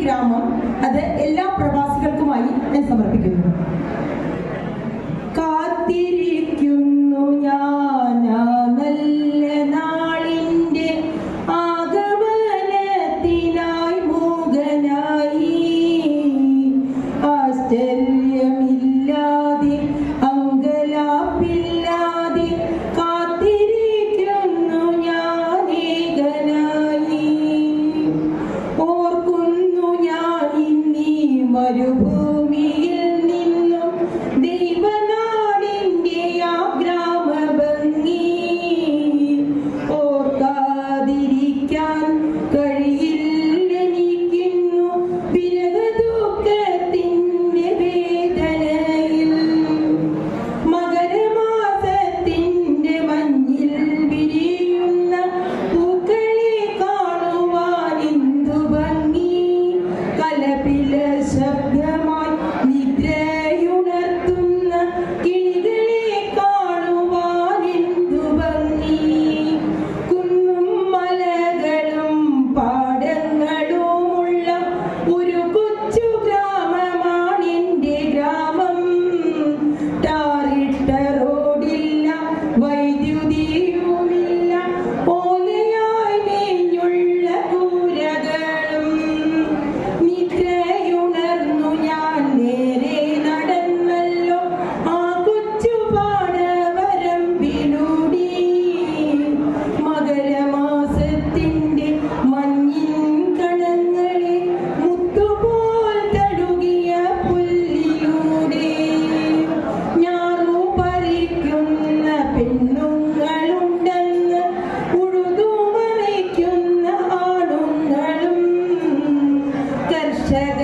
ഗ്രാമം അത് എല്ലാ പ്രവാസികൾക്കുമായി ഞാൻ സമർപ്പിക്കുന്നു. കാത്തിരിക്കുന്നു ഞാൻ നല്ല നാളിന്റെ ആഗമനത്തിനായി മൂകനായി, ആശ്ചര്യമില്ലാതെ അങ്കലാപ്പില്ലാതെ കാത്തിരിക്കുന്നു ഞാൻ ഏകനായി. ഓർക്കുന്നു ഞാൻ ഇന്നീ മരുഭൂമിയിൽ നിന്നും ദൈവനാടിന്റെ ആ ഗ്രാമഭംഗി. ഓർക്കാതിരിക്കാൻ കഴിയില്ലെനിക്കുന്നു വിരഹദുഃഖത്തിന്റെ വേദനയിൽ. മകരമാസത്തിന്റെ മഞ്ഞിൽ വിരിയുന്ന പൂക്കളെ കാണുവാൻ എന്തു ഭംഗി. കലപില ശബ്ദമായി നിദ്രയുണർത്തുന്ന കിളികളെ കാണുവാൻ എന്തു ഭംഗി. കുന്നും മലകളും പാടങ്ങളുമുള്ള ഒരു കൊച്ചു ഗ്രാമമാണെന്റെ ഗ്രാമം. ടാറിട്ട റോഡില്ല, വൈദ്യുതിയുമില്ല, ഓലയായി മേഞ്ഞുള്ള കൂരകളും. നിദ്രയുണർന്നു ഞാൻ നേരെ നടന്നല്ലോ ആ കൊച്ചു പാടവരമ്പിലൂടെ. മകരമാസത്തിന്റെ മഞ്ഞിൻ കണങ്ങളെ മുത്തുപോൽ തഴുകിയ പുല്ലിലൂടെ. ഞാറു പറിക്കുന്ന പെണ്ണുങ്ങളുണ്ടെന്ന് ഉഴുതുമറിക്കുന്ന ആണുങ്ങളും. കർഷക